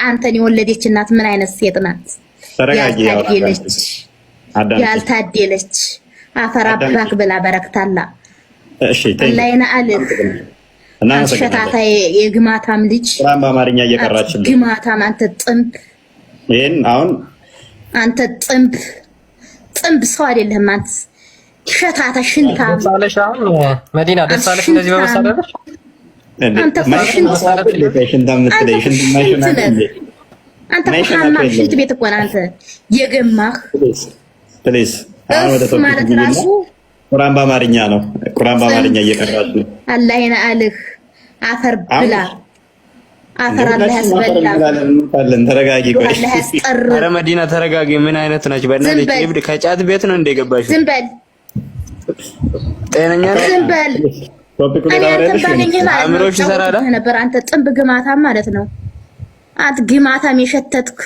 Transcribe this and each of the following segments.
አንተን የወለደች እናት ምን አይነት ሴት ናት? ያልታደለች አፈር አባክ ብላ በረክታላ። እሺ አላይና አልክ እና ሸታታ የግማታም ልጅ ቁርአን በአማርኛ እየቀራችልኝ ግማታም አንተ ጥምብ ይሄን አሁን አንተ ጥምብ ሰው አይደለህም አንተ ሸታታ ሽንታ ደሳለሽ አሁን መዲና ደሳለሽ እንደዚህ በመሳለሽ አንተ ሽንታ ምትለይሽን አንተ ማማ ሽንት ቤት እኮ አንተ የገማህ ፕሊዝ አሁን ወደ ማለት ራሱ ቁርአን በአማርኛ ነው። ቁርአን በአማርኛ እየቀራች ነው። አላህና አልህ አፈር ብላ አፈር አላህ ያስበላ። ተረጋጊ። ቆይ ኧረ መዲና ተረጋጊ። ምን አይነት ናች? በእናትህ ይብድ ከጫት ቤት ነው እንደገባሽው። ዝም በል ጤነኛ ነው። ዝም በል አእምሮሽ ይሰራል ነበር። አንተ ጥንብ ግማታም ማለት ነው። አንተ ግማታም የሸተትክ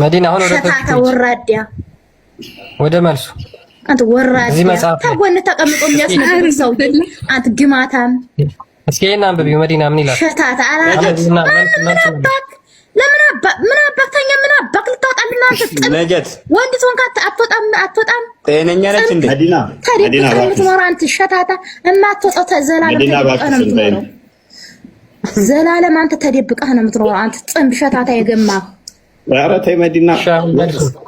መዲና አሁን ወደ ወራዳ ወደ መልሱ አንተ ወራዳ ታጎን ተቀምጦ የሚያስነብር ሰው አንተ ግማታም። እስኪ እና አንብቢው መዲና ምን ይላል? ሸታታ አላጀት ለምን አባክተኛ ምን አባክ ልታወጣልና አንተ ነጀት ወንድ ትሆንካት አትወጣም ጤነኛ ነች እንዴ? መዲና የምትኖር አንተ ሸታታ እማትወጣው ዘላለም አንተ ተደብቀህ ነው የምትኖረው። አንተ ጥንብ ሸታታ የገማህ ኧረ ተይ መዲና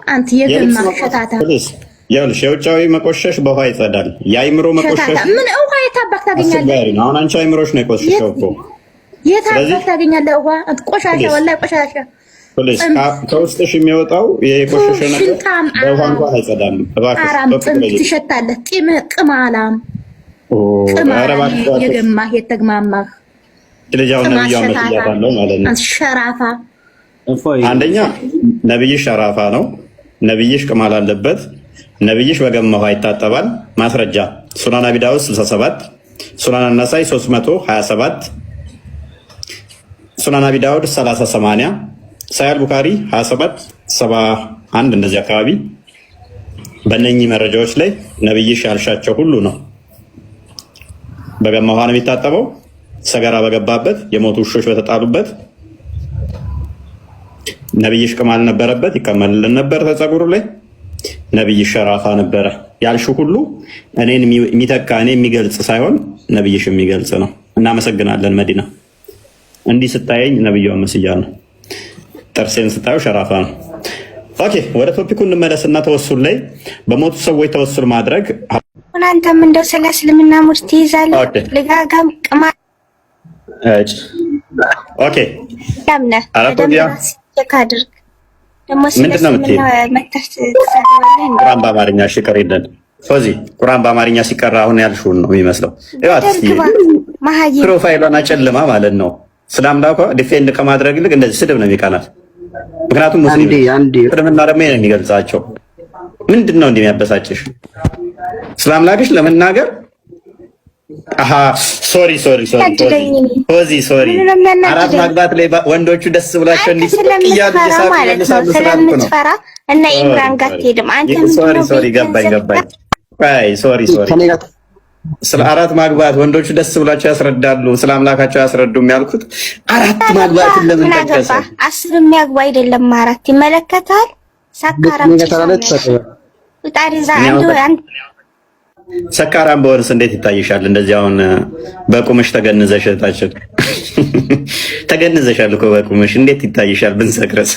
አንተ የገማህ ሸታታ። ይኸውልሽ የውጫዊ መቆሸሽ በውሃ ይጸዳል። የአይምሮ መቆሸሽ ምን ውሃ የታባክ ታገኛለህ? አሁን አንቺ አይምሮሽ ነው የቆሸሸው እኮ የታባክ ታገኛለህ? ውሃ አንተ ቆሻሻ ወላሂ ቆሻሻ ከውስጥሽ የሚወጣው የቆሸሸ ነገር በውሃ እንኳን አይጸዳም። አራም ጥንብ ትሸታለህ። ቅማላም የገማህ የተግማማህ ልጃው ነብዩ አመጣጣለው ማለት ነው። አንተ ሸራፋ አንደኛ ነብይሽ ሸራፋ ነው። ነብይሽ ቅማል አለበት። ነብይሽ በገማ ውሃ ይታጠባል። ማስረጃ ሱናን አቢ ዳውድ 67፣ ሱናን አናሳይ 327፣ ሱናን አቢ ዳውድ 3080፣ ሳሂህ ቡኻሪ 27 71 እንደዚህ አካባቢ። በእነኚህ መረጃዎች ላይ ነብይሽ ያልሻቸው ሁሉ ነው። በገማ ውሃ ነው የሚታጠበው። ሰገራ በገባበት፣ የሞቱ ውሾች በተጣሉበት ነብይሽ ቅማል ነበረበት፣ ይቀመልልን ነበር ተጸጉሩ ላይ። ነብይሽ ሸራፋ ነበረ። ያልሽው ሁሉ እኔን የሚተካ እኔ የሚገልጽ ሳይሆን ነብይሽ የሚገልጽ ነው። እናመሰግናለን መዲና። እንዲህ ስታየኝ ነብዩ መስያ ነው። ጥርሴን ስታዩ ሸራፋ ነው። ኦኬ ወደ ቶፒኩ እንመለስና ተወሱል ላይ በሞቱ ሰዎች ተወሱል ማድረግ አንተም እንደው ስለ እስልምና ሙርት ይዛለህ ልጋጋም ቅማል ኦኬ ያምነ አራቶዲያ ካድርግ ደሞ ስለምን ቁርአን በአማርኛ ሽቀር ይደል ፎዚ ቁርአን በአማርኛ ሲቀራ አሁን ያልሽውን ነው የሚመስለው። ይዋት ፕሮፋይሏን አጨልማ ማለት ነው። ስላምላኳ ዲፌንድ ከማድረግ ይልቅ እንደዚህ ስድብ ነው የሚቀናት። ምክንያቱም ሙስሊም ስድብና ደግሞ ነው የሚገልጻቸው። ምንድነው እንደሚያበሳጭሽ? ስላምላክሽ ለመናገር አሃ ሶሪ ፎዚ አራት ማግባት ላይ ወንዶቹ ደስ ብሏቸው እንዲያሉ ስለምትፈራ እና ኢምራን ጋር ትሄድም አንተ ሶሪ ገባኝ አይ ሶሪ ስለ አራት ማግባት ወንዶቹ ደስ ብሏቸው ያስረዳሉ፣ ስለ አምላካቸው ያስረዱም ያልኩት አራት ማግባት ለምን ተከሰ? 10 የሚያግባ አይደለም አራት ይመለከታል። ሰካራም ሰካራም በሆንስ እንዴት ይታይሻል? እንደዚህ አሁን በቁምሽ ተገንዘሽ ታችን ተገንዘሻል እኮ በቁምሽ እንዴት ይታይሻል? ብንሰክረስ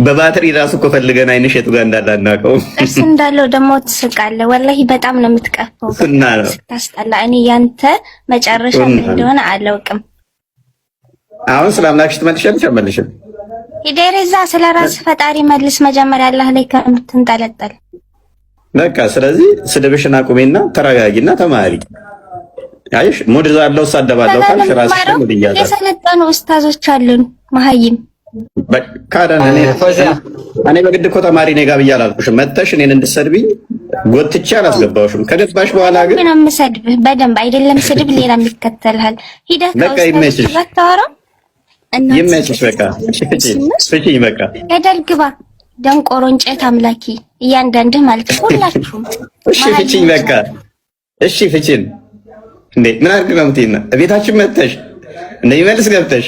በባትሪ ራሱ እኮ ፈልገን አይንሽ የቱ ጋር እንዳለ አናውቀውም። እርስ እንዳለው ደግሞ ትስቃለህ። ወላሂ በጣም ነው የምትቀፈው። ስታስጠላ። እኔ ያንተ መጨረሻ ምን እንደሆነ አላውቅም። አሁን ስለ አምላክሽ ትመልሻለሽ አልመልሽም? ይደረዛ ስለ ራስ ፈጣሪ መልስ መጀመሪያ አላህ ላይ ከምትንጠለጠል በቃ። ስለዚህ ስድብሽን አቁሜና ተረጋጊና ተማሪ። አይሽ ሙድ ዛለው ሳደባለው ካልሽ ራስሽ ሙድ ይያዛል። የሰለጠኑ ኡስታዞች አሉን መሀይም ካዳን እኔ በግድ እኮ ተማሪ ነኝ ጋር ብዬሽ አላልኩሽም። መተሽ እኔን እንድትሰድብኝ ጎትቼ አላስገባሁሽም። ከገባሽ በኋላ ግን ምንም የምሰድብህ በደንብ አይደለም ስድብ ሌላ የሚከተልሃል። ሂደህ በቃ ይመችሽ ይመችሽ። በቃ ፍቺኝ በቃ ገደል ግባ ደንቆሮ እንጨት አምላኪ እያንዳንድህ ማለት ሁላችሁም። እሺ ፍቺኝ በቃ እሺ ፍቺን እንዴ ምን አድርግ ነው የምትይኝ? ቤታችን መተሽ እንደሚመልስ ገብተሽ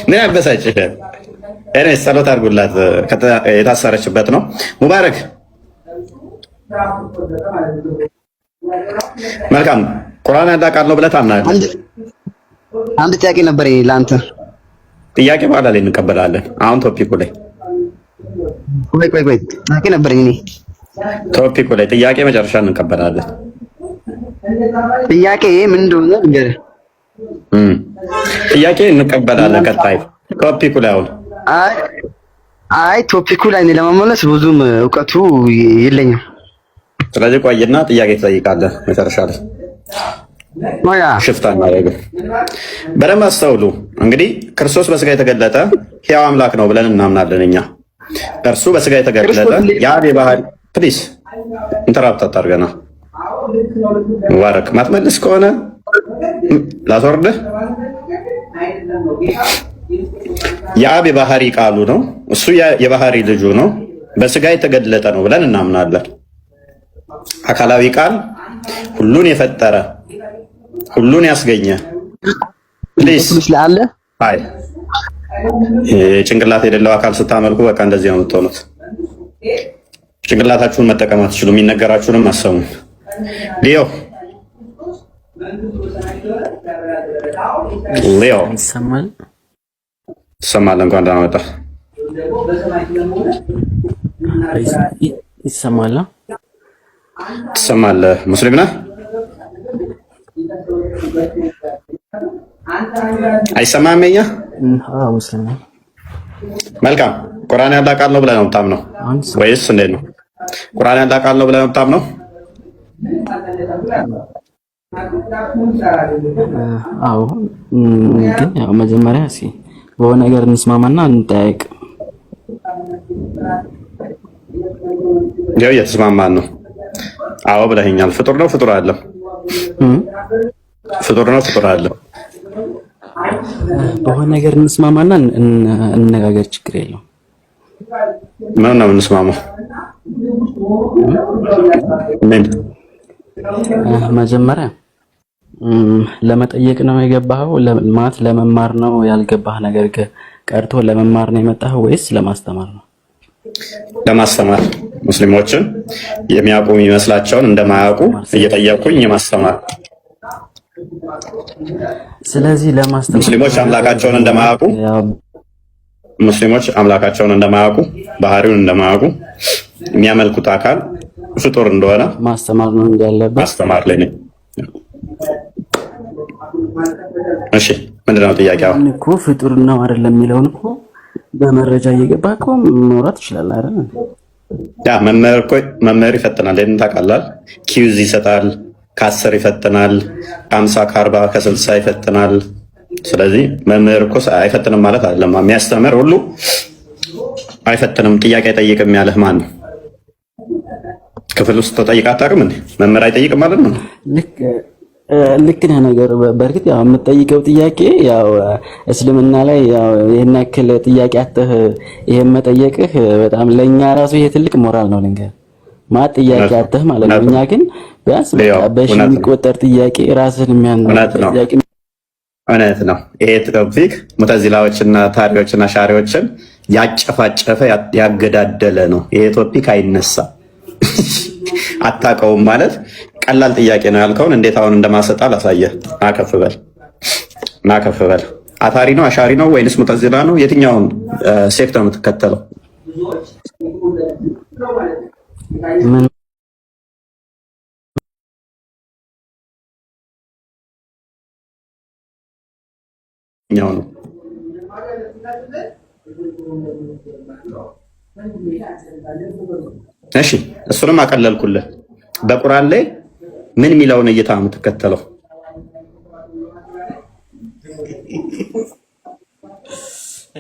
ምን አበሳጭሽ? እኔስ ጸሎት አድርጉላት የታሰረችበት ነው። ሙባረክ መልካም ቁርአን ያዳቃል ነው ብለህ ታምናለህ? አንድ ጥያቄ ነበር ለአንተ። ጥያቄ በኋላ ላይ እንቀበላለን። አሁን ቶፒኩ ላይ ቆይ ጥያቄ ነበረኝ እኔ። ቶፒኩ ላይ ጥያቄ መጨረሻ እንቀበላለን። ጥያቄ ምን እንደሆነ ንገረኝ። ጥያቄ እንቀበላለን። ቀጣይ ቶፒኩ ላይ አሁን አይ ቶፒኩ ላይ እኔ ለመመለስ ብዙም እውቀቱ የለኝም። ስለዚህ ቆይና ጥያቄ ትጠይቃለህ መጨረሻ ላይ። ሽፍታ እናደርግ። በደንብ አስተውሉ። እንግዲህ ክርስቶስ በስጋ የተገለጠ ሕያው አምላክ ነው ብለን እናምናለን እኛ። እርሱ በስጋ የተገለጠ የአብ ባህሪ ፕሊስ ኢንተራፕት አታርገና። ሙባረክ ማትመልስ ከሆነ ላስወርድህ። የአብ የባህሪ ቃሉ ነው፣ እሱ የባህሪ ልጁ ነው፣ በስጋ የተገለጠ ነው ብለን እናምናለን። አካላዊ ቃል ሁሉን የፈጠረ ሁሉን ያስገኘ ፕሊስ ለአለ አይ ጭንቅላት የሌለው አካል ስታመልኩ በቃ እንደዚህ ነው የምትሆኑት። ጭንቅላታችሁን መጠቀም አትችሉም። የሚነገራችሁንም አሰሙ። ሊዮ ይሰማል። እንኳን ደህና መጣህ። ትሰማለህ? ሙስሊም ነህ? አይሰማህም? የኛ ሙስሊም ነኝ። መልካም። ቁርአን ያለ ቃል ነው ብለህ ነው የምታምነው ወይስ እንዴት ነው? ቁርአን ያለ ቃል ነው ብለህ ነው የምታምነው? አዎ፣ ግን ያው መጀመሪያ እስኪ በሆነ ነገር እንስማማና እንጠያየቅ። ያው እየተስማማን ነው። አዎ ብለኸኛል። ፍጡር ነው ፍጡር አለ? ፍጡር ነው ፍጡር አለ? በሆነ ነገር እንስማማና እንነጋገር፣ ችግር የለውም። ምን ነው የምንስማማው? ምን መጀመሪያ ለመጠየቅ ነው የገባኸው? ማለት ለመማር ነው ያልገባህ ነገር ቀርቶ ለመማር ነው የመጣኸው ወይስ ለማስተማር ነው? ለማስተማር፣ ሙስሊሞችን የሚያውቁ የሚመስላቸውን እንደማያውቁ እየጠየቁኝ የማስተማር። ስለዚህ ለማስተማር ሙስሊሞች አምላካቸውን እንደማያውቁ ባህሪውን እንደማያውቁ የሚያመልኩት አካል ፍጡር እንደሆነ ማስተማር ነው ያለበት። ማስተማር ላይ ነኝ። እሺ ምንድነው ጥያቄው? እኮ ፍጡር ነው አይደለም የሚለውን እኮ በመረጃ እየገባህ እኮ ማውራት ይችላል አይደል? ያ መምህር ይፈትናል። ይሄን ታውቃለህ? ኪዩዝ ይሰጣል፣ ከ10 ይፈትናል፣ 50 ከ40 ከ60 ይፈትናል። ስለዚህ መምህር እኮ አይፈትንም ማለት አይደለም። የሚያስተምር ሁሉ አይፈትንም። ጥያቄ አይጠይቅም ያለህ ማን ነው? ክፍል ውስጥ ተጠይቀህ አታውቅም እንዴ? መምህር አይጠይቅም ማለት ነው? ልክ ነህ ነገር። በእርግጥ ያው የምትጠይቀው ጥያቄ ያው እስልምና ላይ ያው ይሄን ያክል ጥያቄ አተህ ይሄን መጠየቅህ በጣም ለኛ ራሱ ይሄ ትልቅ ሞራል ነው። ልንገር ማለት ጥያቄ አተህ ማለት ነው። እኛ ግን ቢያንስ በሺ የሚቆጠር ጥያቄ ራስን ጥያቄ እውነት ነው። ይሄ ቶፒክ ሙተዚላዎችና ታሪዎችና ሻሪዎችን ያጨፋጨፈ ያገዳደለ ነው። ይሄ ቶፒክ አይነሳም። አታውቀውም ማለት ቀላል ጥያቄ ነው ያልከውን እንዴት አሁን እንደማሰጣ ላሳየህ። ናከፍበል አታሪ ነው አሻሪ ነው ወይንስ ሙተዚላ ነው? የትኛውን ሴክት ነው የምትከተለው? ኛው ነው እሺ፣ እሱንም አቀለልኩልህ። በቁርአን ላይ ምን የሚለውን እይታ የምትከተለው?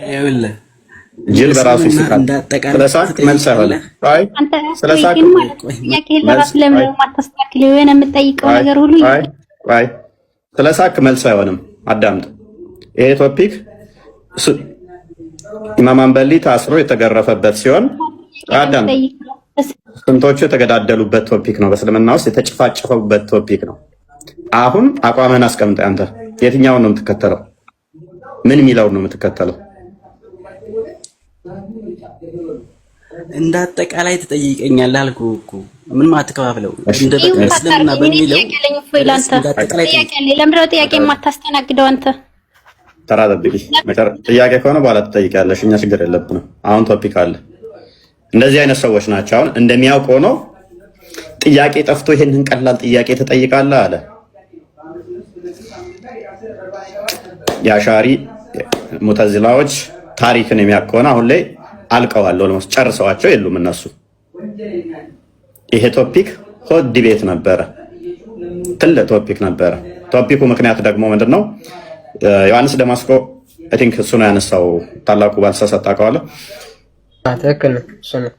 ይኸውልህ ጅል በራሱ ይስቃል። ስለሳቅ መልስ አይሆንም። አይ ስለሳቅ ስለሳቅ መልስ አይሆንም። አዳምጥ። ይሄ ቶፒክ ኢማም አንበሊ ታስሮ የተገረፈበት ሲሆን አዳምጥ፣ ስንቶቹ የተገዳደሉበት ቶፒክ ነው። በእስልምና ውስጥ የተጨፋጨፈበት ቶፒክ ነው። አሁን አቋምህን አስቀምጠ። አንተ የትኛውን ነው የምትከተለው? ምን የሚለውን ነው የምትከተለው? እንደ አጠቃላይ ትጠይቀኛለህ አልኩህ እኮ ምን ማትከፋፍለው እንደ እስልምና በሚለው ለምንድነው ጥያቄ የማታስተናግደው አንተ? ተራ ጠብቂ። ጥያቄ ከሆነ በኋላ ትጠይቂያለሽ። እኛ ችግር የለብንም። አሁን ቶፒክ አለ። እንደዚህ አይነት ሰዎች ናቸው። አሁን እንደሚያውቀው ነው ጥያቄ ጠፍቶ ይሄንን ቀላል ጥያቄ ትጠይቃለህ አለ። የአሻሪ ሙተዚላዎች ታሪክን የሚያውቀው አሁን ላይ አልቀዋል። ኦልሞስት ጨርሰዋቸው የሉም እነሱ። ይሄ ቶፒክ ሆት ዲቤት ነበረ፣ ትልቅ ቶፒክ ነበረ። ቶፒኩ ምክንያት ደግሞ ምንድነው? ዮሐንስ ደማስቆ አይ ቲንክ እሱ ነው ያነሳው። ታላቁ ባልሳሳት ታውቀዋለህ?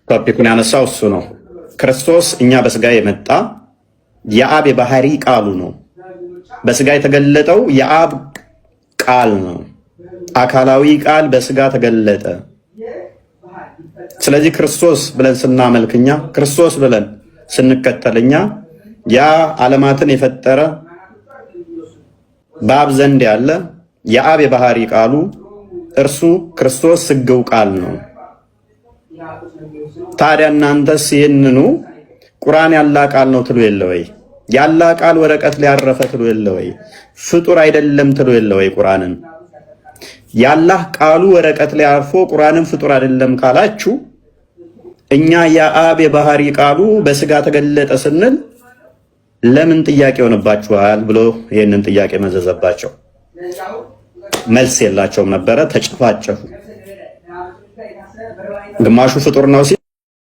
ቶፒኩን ያነሳው እሱ ነው። ክርስቶስ እኛ በስጋ የመጣ የአብ የባህሪ ቃሉ ነው። በስጋ የተገለጠው የአብ ቃል ነው። አካላዊ ቃል በስጋ ተገለጠ። ስለዚህ ክርስቶስ ብለን ስናመልክኛ፣ ክርስቶስ ብለን ስንከተልኛ ያ ዓለማትን የፈጠረ በአብ ዘንድ ያለ የአብ የባህሪ ቃሉ እርሱ ክርስቶስ ስግው ቃል ነው። ታዲያ እናንተስ ይህንኑ ቁርአን ያላ ቃል ነው ትሉ የለ ወይ? ያላ ቃል ወረቀት ላይ ያረፈ ትሉ የለ ወይ? ፍጡር አይደለም ትሉ የለ ወይ? ቁርአንን ያላህ ቃሉ ወረቀት ላይ አርፎ ቁርአንን ፍጡር አይደለም ካላችሁ እኛ የአብ የባህሪ ቃሉ በስጋ ተገለጠ ስንል ለምን ጥያቄ ሆነባችኋል ብሎ ይህንን ጥያቄ መዘዘባቸው። መልስ የላቸውም ነበረ። ተጨፋጨፉ። ግማሹ ፍጡር ነው ሲል